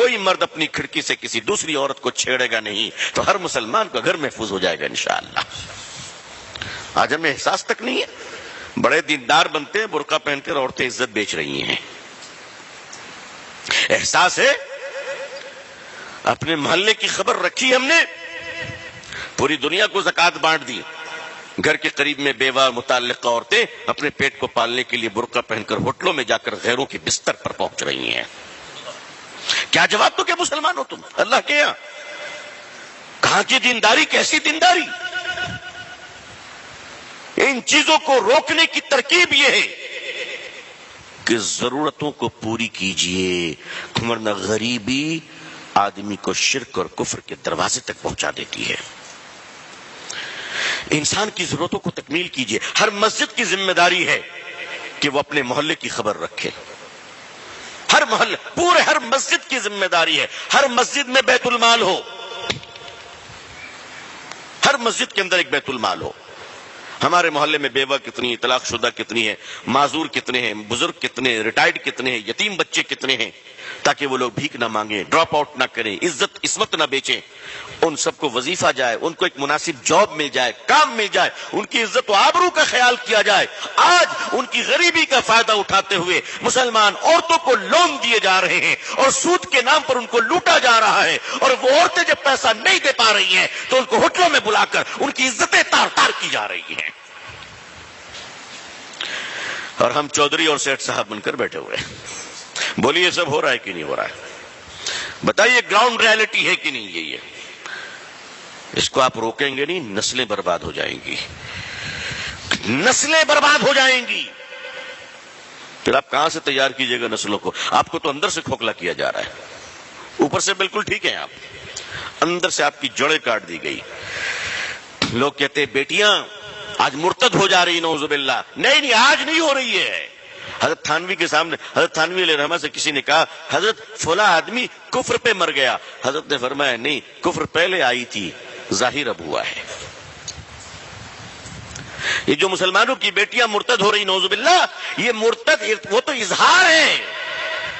کوئی مرد اپنی کھڑکی سے کسی دوسری عورت کو چھیڑے گا نہیں تو ہر مسلمان کا گھر محفوظ ہو جائے گا انشاءاللہ۔ آج ہمیں احساس تک نہیں ہے، بڑے دیندار بنتے ہیں، برقع پہن کر عورتیں عزت بیچ رہی ہیں۔ احساس ہے؟ اپنے محلے کی خبر رکھی ہم نے، پوری دنیا کو زکوٰۃ بانٹ دی، گھر کے قریب میں بیوہ متعلقہ عورتیں اپنے پیٹ کو پالنے کے لیے برقع پہن کر ہوٹلوں میں جا کر غیروں کے بستر پر پہنچ رہی ہیں۔ کیا جواب تو کہ مسلمان ہو تم اللہ کے یہاں؟ کہاں کی دینداری، کیسی دینداری؟ ان چیزوں کو روکنے کی ترکیب یہ ہے کہ ضرورتوں کو پوری کیجئے، ورنہ غریبی آدمی کو شرک اور کفر کے دروازے تک پہنچا دیتی ہے۔ انسان کی ضرورتوں کو تکمیل کیجئے۔ ہر مسجد کی ذمہ داری ہے کہ وہ اپنے محلے کی خبر رکھے۔ ہر محلے، پورے ہر مسجد کی ذمہ داری ہے، ہر مسجد میں بیت المال ہو، ہر مسجد کے اندر ایک بیت المال ہو۔ ہمارے محلے میں بیوہ کتنی ہیں، طلاق شدہ کتنی ہیں، معذور کتنے ہیں، بزرگ کتنے ہیں، ریٹائرڈ کتنے ہیں، یتیم بچے کتنے ہیں، تاکہ وہ لوگ بھیک نہ مانگیں، ڈراپ آؤٹ نہ کریں، عزت عصمت نہ بیچیں، ان سب کو وظیفہ جائے، ان کو ایک مناسب جاب مل جائے، کام مل جائے، ان کی عزت و آبرو کا خیال کیا جائے۔ آج ان کی غریبی کا فائدہ اٹھاتے ہوئے مسلمان عورتوں کو لون دیے جا رہے ہیں اور سود کے نام پر ان کو لوٹا جا رہا ہے، اور وہ عورتیں جب پیسہ نہیں دے پا رہی ہیں تو ان کو ہوٹلوں میں بلا کر ان کی عزتیں تار تار کی جا رہی ہیں، اور ہم چودھری اور سیٹھ صاحب بن کر بیٹھے ہوئے ہیں۔ بولیے یہ سب ہو رہا ہے کہ نہیں ہو رہا ہے؟ بتائیے گراؤنڈ ریالٹی ہے کہ نہیں؟ یہ اس کو آپ روکیں گے نہیں، نسلیں برباد ہو جائیں گی، نسلیں برباد ہو جائیں گی۔ پھر آپ کہاں سے تیار کیجئے گا نسلوں کو؟ آپ کو تو اندر سے کھوکھلا کیا جا رہا ہے، اوپر سے بالکل ٹھیک ہیں آپ، اندر سے آپ کی جڑیں کاٹ دی گئی۔ لوگ کہتے ہیں بیٹیاں آج مرتد ہو جا رہی، نعوذ باللہ۔ نہیں، آج نہیں ہو رہی ہے۔ حضرت تھانوی کے سامنے حضرت تھانوی علیہ رحمہ سے کسی نے کہا حضرت فلاں آدمی کفر پہ مر گیا، حضرت نے فرمایا نہیں، کفر پہلے آئی تھی، ظاہر اب ہوا ہے۔ یہ جو مسلمانوں کی بیٹیاں مرتد ہو رہی، نعوذ باللہ، یہ مرتد وہ تو اظہار ہے۔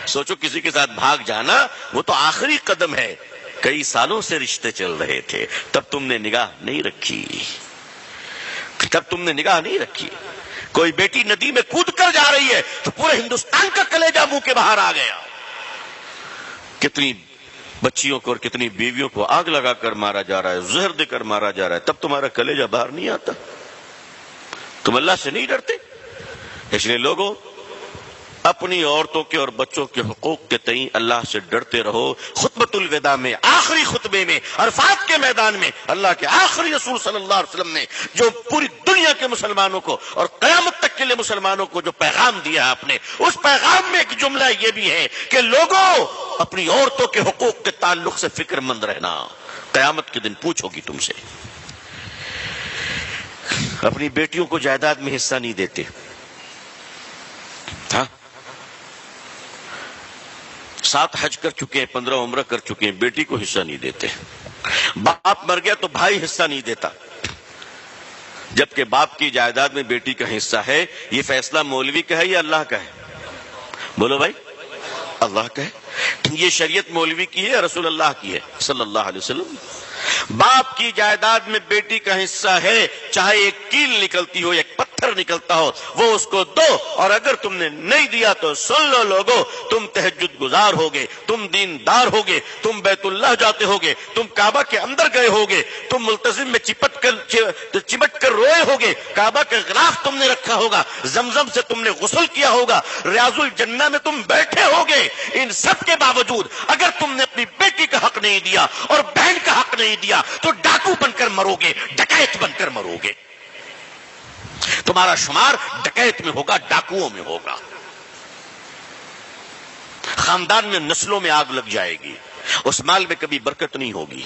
سوچو کسی کے ساتھ بھاگ جانا وہ تو آخری قدم ہے، کئی سالوں سے رشتے چل رہے تھے، تب تم نے نگاہ نہیں رکھی، تب تم نے نگاہ نہیں رکھی۔ کوئی بیٹی ندی میں کود کر جا رہی ہے تو پورے ہندوستان کا کلیجہ منہ کے باہر آ گیا۔ کتنی بچیوں کو اور کتنی بیویوں کو آگ لگا کر مارا جا رہا ہے، زہر دے کر مارا جا رہا ہے، تب تمہارا کلیجہ باہر نہیں آتا؟ تم اللہ سے نہیں ڈرتے؟ اس لیے لوگوں، اپنی عورتوں کے اور بچوں کے حقوق کے تئیں اللہ سے ڈرتے رہو۔ خطبۃ الوداع میں، آخری خطبے میں، عرفات کے میدان میں اللہ کے آخری رسول صلی اللہ علیہ وسلم نے جو پوری دنیا کے مسلمانوں کو اور قیامت تک کے لیے مسلمانوں کو جو پیغام دیا ہے آپ نے، اس پیغام میں ایک جملہ یہ بھی ہے کہ لوگوں، اپنی عورتوں کے حقوق کے تعلق سے فکر مند رہنا، قیامت کے دن پوچھو گی تم سے۔ اپنی بیٹیوں کو جائیداد میں حصہ نہیں دیتے، ہاں، 7 حج کر چکے ہیں، 15 عمرہ کر چکے ہیں، بیٹی کو حصہ نہیں دیتے۔ باپ مر گیا تو بھائی حصہ نہیں دیتا، جبکہ باپ کی جائیداد میں بیٹی کا حصہ ہے۔ یہ فیصلہ مولوی کا ہے یا اللہ کا ہے؟ بولو بھائی، اللہ کا ہے۔ یہ شریعت مولوی کی ہے یا رسول اللہ کی ہے صلی اللہ علیہ وسلم؟ باپ کی جائیداد میں بیٹی کا حصہ ہے، چاہے ایک کیل نکلتی ہو، ایک پتھر نکلتا ہو، وہ اس کو دو، اور اگر تم نے نہیں دیا تو سن لو لوگوں، تم تہجد گزار ہوگے، تم دیندار ہوگے، تم بیت اللہ جاتے ہوگے، تم کعبہ کے اندر گئے ہوگے، تم ملتزم میں چمٹ کر روئے ہوگے، کعبہ کا غلاف تم نے رکھا ہوگا، زمزم سے تم نے غسل کیا ہوگا، ریاض الجنہ میں تم بیٹھے ہوگے۔ ان سب کے باوجود اگر تم نے اپنی بیٹی کا حق نہیں دیا اور بہن کا حق نہیں دیا تو ڈاکو بن کر مرو گے، ڈکیت بن کر مرو گے۔ تمہارا شمار ڈکیت میں ہوگا، ڈاکوؤں میں ہوگا، خاندان میں، نسلوں میں آگ لگ جائے گی، اس مال میں کبھی برکت نہیں ہوگی۔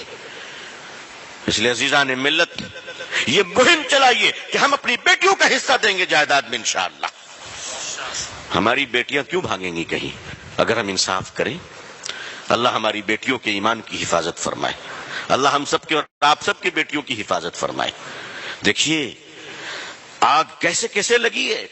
اس لیے عزیزان ملت، یہ مہم چلائیے کہ ہم اپنی بیٹیوں کا حصہ دیں گے جائیداد میں انشاءاللہ۔ ہماری بیٹیاں کیوں بھاگیں گی کہیں؟ اگر ہم انصاف کریں، اللہ ہماری بیٹیوں کے ایمان کی حفاظت فرمائے، اللہ ہم سب کے اور آپ سب کی بیٹیوں کی حفاظت فرمائے۔ دیکھیے آگ کیسے کیسے لگی ہے،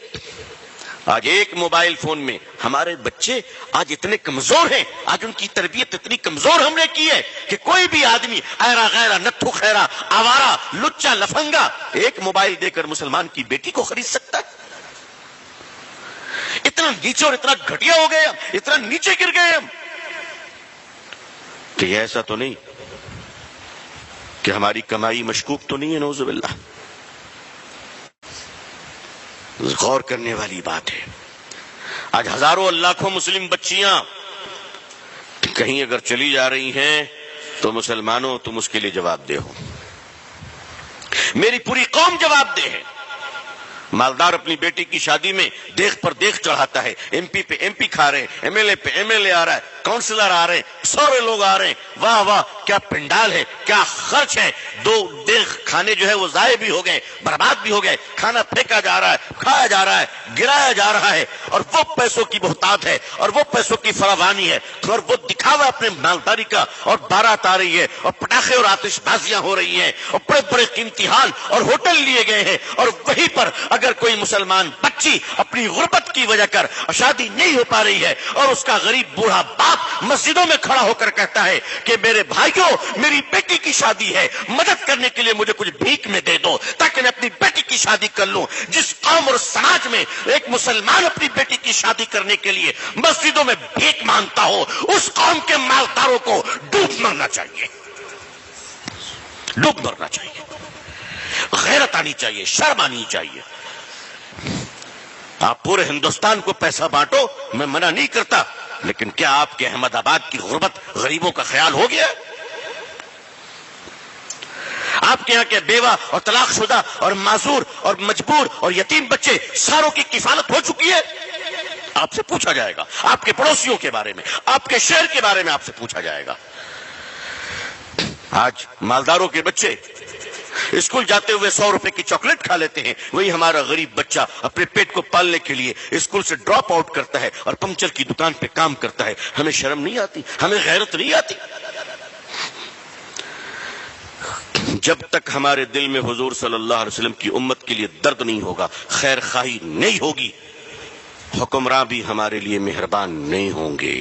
آج ایک موبائل فون میں ہمارے بچے آج اتنے کمزور ہیں، آج ان کی تربیت اتنی کمزور ہم نے کی ہے کہ کوئی بھی آدمی ایرا غیرہ نتھو خیرہ آوارہ لچا لفنگا ایک موبائل دے کر مسلمان کی بیٹی کو خرید سکتا ہے؟ اتنا نیچے اور اتنا گھٹیا ہو گئے ہم، اتنا نیچے گر گئے ہم کہ ایسا تو نہیں کہ ہماری کمائی مشکوک تو نہیں ہے؟ نعوذ باللہ. غور کرنے والی بات ہے. آج ہزاروں لاکھوں مسلم بچیاں کہیں اگر چلی جا رہی ہیں تو مسلمانوں تم اس کے لیے جواب دہ ہو، میری پوری قوم جواب دہ ہے. مالدار اپنی بیٹی کی شادی میں دیکھ پر دیکھ چڑھاتا ہے، ایم پی پہ ایم پی کھا رہے ہیں، ایم ایل اے پہ ایم ایل اے آ رہا ہے، کاؤنسلر آ رہے ہیں، سارے لوگ آ رہے ہیں. واہ واہ کیا پنڈال ہے، کیا خرچ ہے. دو دیکھ کھانے جو ہے وہ ضائع بھی ہو گئے، برباد بھی ہو گئے، کھانا پھینکا جا رہا ہے، کھایا جا رہا ہے، گرایا جا رہا ہے. اور وہ پیسوں کی بہتات ہے اور وہ پیسوں کی فراوانی ہے اور وہ دکھاوا اپنے مالداری کا، اور بارات آ رہی ہے اور پٹاخے اور آتش بازیاں ہو رہی ہیں اور بڑے بڑے قیمتی ہال اور ہوٹل لیے گئے ہیں. اور وہیں پر اگر کوئی مسلمان بچی اپنی غربت کی وجہ کر شادی نہیں ہو پا رہی ہے اور اس کا غریب بوڑھا باپ مسجدوں میں کھڑا ہو کر کہتا ہے کہ میرے بھائیوں میری بیٹی کی شادی ہے، مدد کرنے کے لیے مجھے کچھ بھیک میں دے دو تاکہ میں اپنی بیٹی کی شادی کر لوں. جس قوم اور سماج میں ایک مسلمان اپنی بیٹی کی شادی کرنے کے لیے مسجدوں میں بھیک مانگتا ہو، اس قوم کے مالداروں کو ڈوب مرنا چاہیے، ڈوب مرنا چاہیے. غیرت آنی چاہیے، شرم آنی چاہیے. آپ پورے ہندوستان کو پیسہ بانٹو، میں منع نہیں کرتا، لیکن کیا آپ کے احمد آباد کی غربت غریبوں کا خیال ہو گیا؟ آپ کے یہاں کے بیوہ اور طلاق شدہ اور معذور اور مجبور اور یتیم بچے ساروں کی کفالت ہو چکی ہے؟ آپ سے پوچھا جائے گا. آپ کے پڑوسیوں کے بارے میں، آپ کے شہر کے بارے میں آپ سے پوچھا جائے گا. آج مالداروں کے بچے اسکول جاتے ہوئے 100 روپے کی چاکلیٹ کھا لیتے ہیں، وہی ہمارا غریب بچہ اپنے پیٹ کو پالنے کے لیے اسکول سے ڈراپ آؤٹ کرتا ہے اور پنکچر کی دکان پہ کام کرتا ہے. ہمیں شرم نہیں آتی؟ ہمیں غیرت نہیں آتی؟ جب تک ہمارے دل میں حضور صلی اللہ علیہ وسلم کی امت کے لیے درد نہیں ہوگا، خیر خواہی نہیں ہوگی، حکمراں بھی ہمارے لیے مہربان نہیں ہوں گے.